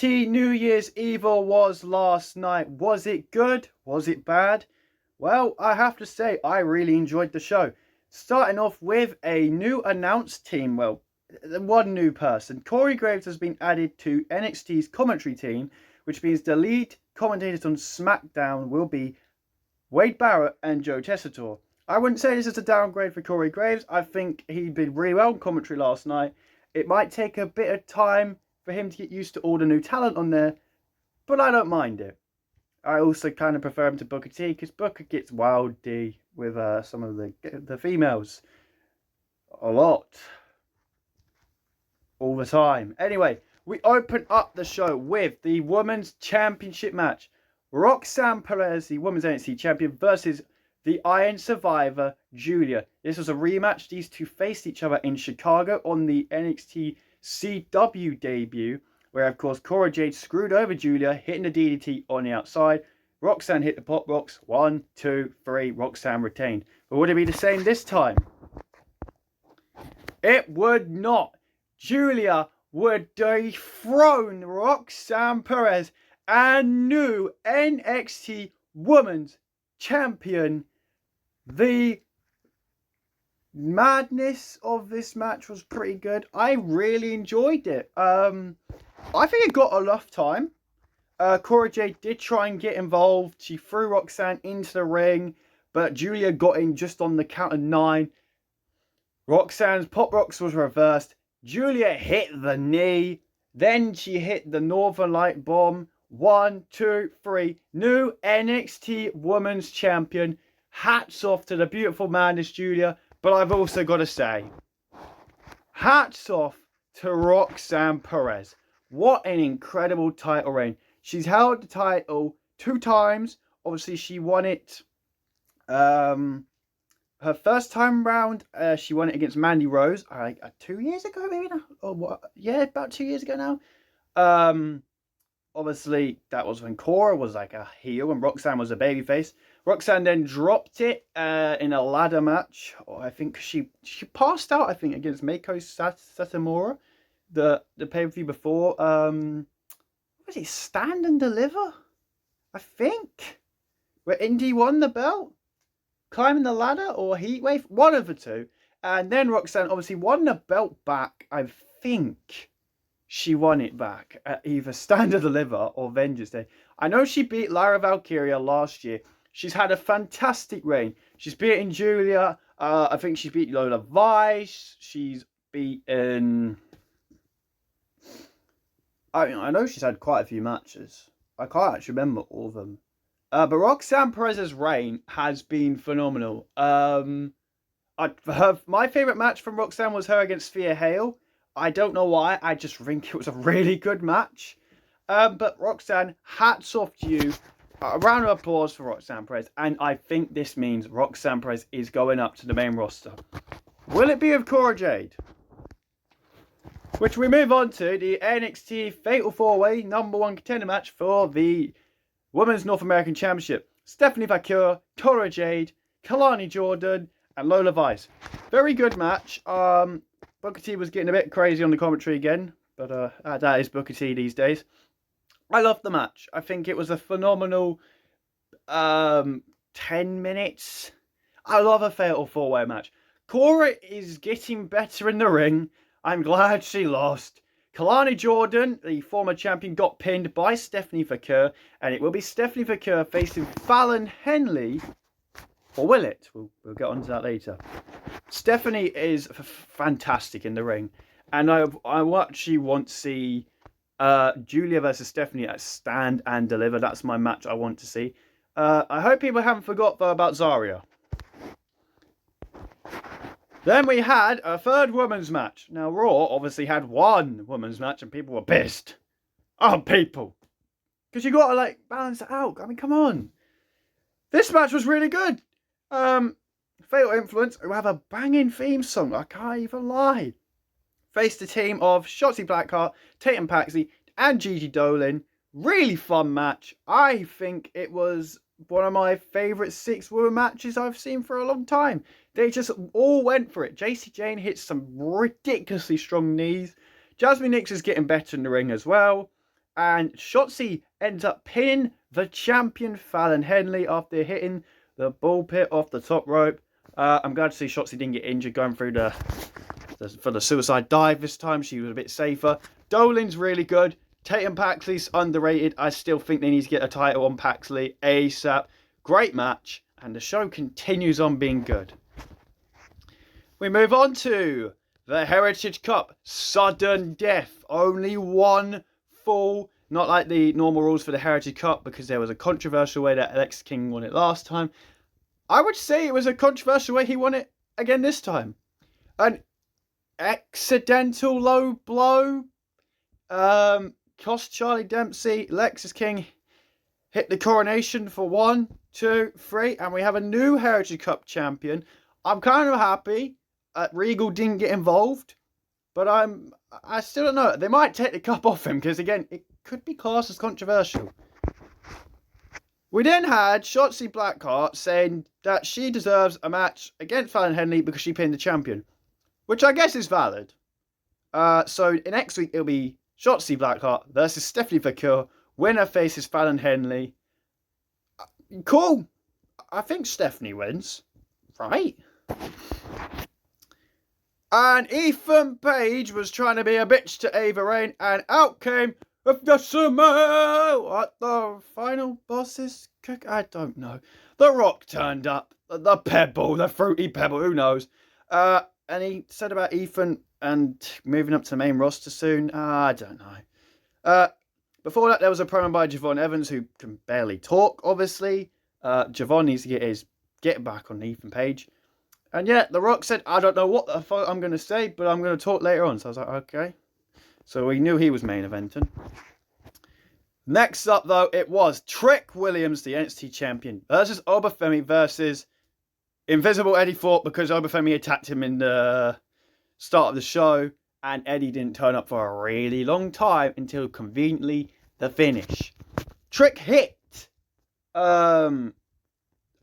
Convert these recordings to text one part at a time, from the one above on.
NXT New Year's Evil was last night. Was it good? Was it bad? Well, I have to say, I really enjoyed the show. Starting off with a new announced team. Well, one new person. Corey Graves has been added to NXT's commentary team, which means the lead commentators on SmackDown will be Wade Barrett and Joe Tessitore. I wouldn't say this is a downgrade for Corey Graves. I think he did really well in commentary last night. It might take a bit of time for him to get used to all the new talent on there, but I don't mind it. I also kind of prefer him to Booker T because Booker gets wildy with some of the females a lot, all the time. Anyway, we open up the show with the Women's Championship match. Roxanne Perez, the Women's NXT Champion, versus the Iron Survivor, Julia. This was a rematch. These two faced each other in Chicago on the NXT CW debut, where, of course, Cora Jade screwed over Julia, hitting the DDT on the outside. Roxanne hit the pop rocks. 1, 2, 3. Roxanne retained. But would it be the same this time? It would not. Julia would dethrone Roxanne Perez and new NXT Women's Champion. The madness of this match was pretty good. I really enjoyed it. I think it got enough time. Cora Jade did try and get involved. She threw Roxanne into the ring, but Julia got in just on the count of 9. Roxanne's pop rocks was reversed. Julia hit the knee. Then she hit the Northern Light bomb. 1, 2, 3. New NXT Women's Champion. Hats off to the beautiful madness, Julia. But I've also got to say, hats off to Roxanne Perez. What an incredible title reign. She's held the title 2 times. Obviously, she won it her first time round. She won it against Mandy Rose 2 years ago, maybe now? Or what? Yeah, about 2 years ago now. Obviously, that was when Cora was like a heel and Roxanne was a babyface. Roxanne then dropped it in a ladder match. I think she passed out, I think, against Meiko Satomura. The pay-per-view before. Was it Stand and Deliver? I think. Where Indy won the belt? Climbing the ladder or Heatwave? One of the two. And then Roxanne obviously won the belt back. I think she won it back at either Stand and Deliver or Vengeance Day. I know she beat Lyra Valkyria last year. She's had a fantastic reign. She's beaten Julia. I think she's beat Lola Vice. She's beaten... I know she's had quite a few matches. I can't actually remember all of them. But Roxanne Perez's reign has been phenomenal. My favourite match from Roxanne was her against Thea Hale. I don't know why. I just think it was a really good match. But Roxanne, hats off to you. A round of applause for Roxanne Perez. And I think this means Roxanne Perez is going up to the main roster. Will it be with Cora Jade? Which we move on to the NXT Fatal 4-Way #1 contender match for the Women's North American Championship. Stephanie Vaquer, Cora Jade, Kalani Jordan, and Lola Vice. Very good match. Booker T was getting a bit crazy on the commentary again, but that is Booker T these days. I loved the match. I think it was a phenomenal 10 minutes. I love a Fatal 4-Way match. Cora is getting better in the ring. I'm glad she lost. Kalani Jordan, the former champion, got pinned by Stephanie Vaquer, and it will be Stephanie Vaquer facing Fallon Henley. Or will it? We'll get on to that later. Stephanie is fantastic in the ring, and I actually want to see Julia versus Stephanie at Stand and Deliver. That's my match I want to see. I hope people haven't forgot though about Zarya. Then we had a third women's match. Now Raw obviously had one women's match and people were pissed. Oh, people. Because you got to like balance it out. I mean, come on. This match was really good. Fatal Influence, who have a banging theme song. I can't even lie. Faced the team of Shotzi Blackheart, Tatum Paxley, and Gigi Dolin. Really fun match. I think it was one of my favourite 6-woman matches I've seen for a long time. They just all went for it. JC Jane hits some ridiculously strong knees. Jasmine Nix is getting better in the ring as well. And Shotzi ends up pinning the champion Fallon Henley after hitting the ball pit off the top rope. I'm glad to see Shotzi didn't get injured going through for the suicide dive this time. She was a bit safer. Dolin's really good. Tatum Paxley's underrated. I still think they need to get a title on Paxley ASAP. Great match. And the show continues on being good. We move on to the Heritage Cup. Sudden death. Only one fall. Not like the normal rules for the Heritage Cup, because there was a controversial way that Alex King won it last time. I would say it was a controversial way he won it again this time. An accidental low blow cost Charlie Dempsey. Lexis King hit the coronation for 1, 2, 3, and we have a new Heritage Cup champion. I'm kind of happy Regal didn't get involved, but I still don't know. They might take the cup off him, because again, it could be classed as controversial. We then had Shotzi Blackheart saying that she deserves a match against Fallon Henley because she pinned the champion, which I guess is valid. So next week it'll be Shotzi Blackheart versus Stephanie Vaquer. Winner faces Fallon Henley. Cool. I think Stephanie wins, right? And Ethan Page was trying to be a bitch to Ava Raine, and out came the sumo. What the final boss's cook? I don't know. The Rock turned up. The Pebble, the Fruity Pebble, who knows? And he said about Ethan and moving up to the main roster soon. I don't know. Before that, there was a promo by Javon Evans, who can barely talk, obviously. Javon needs to get his get back on Ethan Page. And yeah, The Rock said, I don't know what the fuck I'm going to say, but I'm going to talk later on. So I was like, okay. So we knew he was main eventing. Next up, though, it was Trick Williams, the NXT champion, versus Obafemi versus Invisible Eddie Thorpe, because Obafemi attacked him in the start of the show, and Eddie didn't turn up for a really long time until conveniently the finish. Trick hit a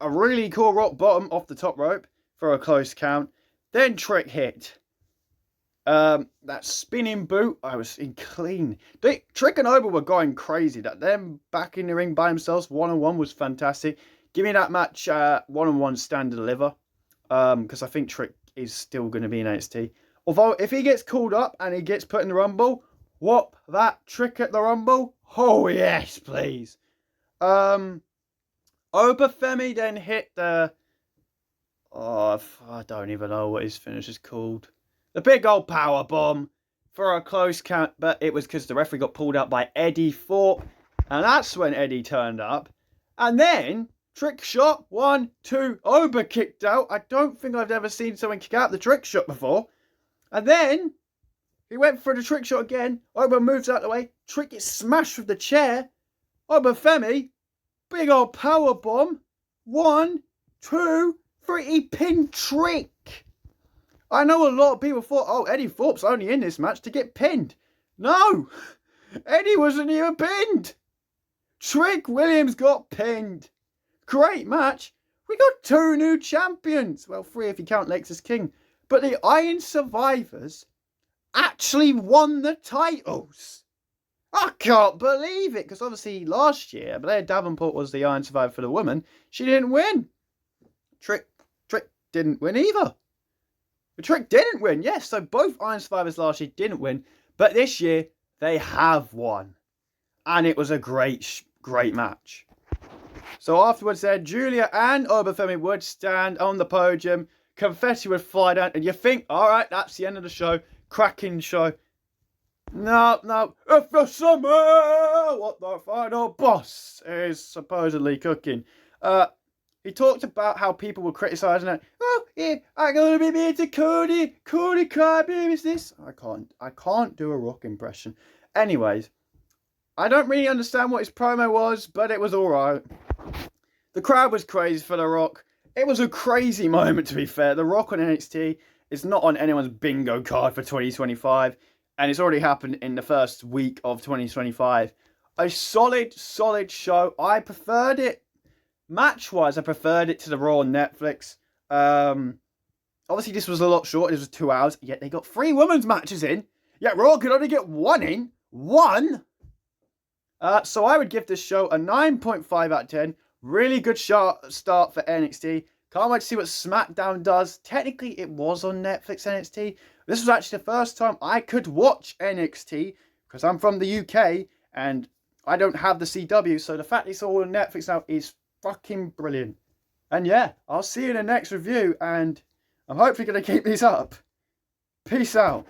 really cool rock bottom off the top rope for a close count. Then Trick hit that spinning boot. I was in clean. Trick and Oba were going crazy. That them back in the ring by themselves, one-on-one, was fantastic. Give me that match one-on-one stand and deliver. Because I think Trick is still going to be in NXT. Although, if he gets called up and he gets put in the Rumble, whoop that Trick at the Rumble. Oh, yes, please. Obafemi then hit the... Oh, I don't even know what his finish is called. The big old power bomb for a close count, but it was because the referee got pulled out by Eddie Thorpe, and that's when Eddie turned up. And then Trick shot 1, 2, Oba kicked out. I don't think I've ever seen someone kick out the Trick shot before. And then he went for the Trick shot again. Oba moves out of the way. Trick gets smashed with the chair. Obafemi, big old power bomb. 1, 2, 3, he pinned Trick. I know a lot of people thought, oh, Eddie Thorpe's only in this match to get pinned. No, Eddie wasn't even pinned. Trick Williams got pinned. Great match. We got 2 new champions. Well, 3 if you count Lexis King. But the Iron Survivors actually won the titles. I can't believe it. Because obviously last year, Blair Davenport was the Iron Survivor for the woman. She didn't win. Trick didn't win either. The Trick didn't win, yes. So both Iron Survivors last year didn't win. But this year, they have won. And it was a great match. So afterwards then, Julia and Obafemi would stand on the podium. Confetti would fly down. And you think, all right, that's the end of the show. Cracking show. No. If the summer, what the final boss is supposedly cooking. He talked about how people were criticising it. Oh, yeah, I'm going to be mean to Cody. Cody can't be is this. I can't do a Rock impression. Anyways, I don't really understand what his promo was, but it was alright. The crowd was crazy for The Rock. It was a crazy moment, to be fair. The Rock on NXT is not on anyone's bingo card for 2025. And it's already happened in the first week of 2025. A solid show. I preferred it. Match-wise, I preferred it to the Raw on Netflix. Obviously, this was a lot shorter. It was 2 hours. Yet they got 3 women's matches in. Yet Raw could only get 1 in. 1? So I would give this show a 9.5 out of 10. Really good start for NXT. Can't wait to see what SmackDown does. Technically, it was on Netflix, NXT. This was actually the first time I could watch NXT because I'm from the UK and I don't have the CW. So the fact it's all on Netflix now is fucking brilliant. And yeah, I'll see you in the next review and I'm hopefully going to keep these up. Peace out.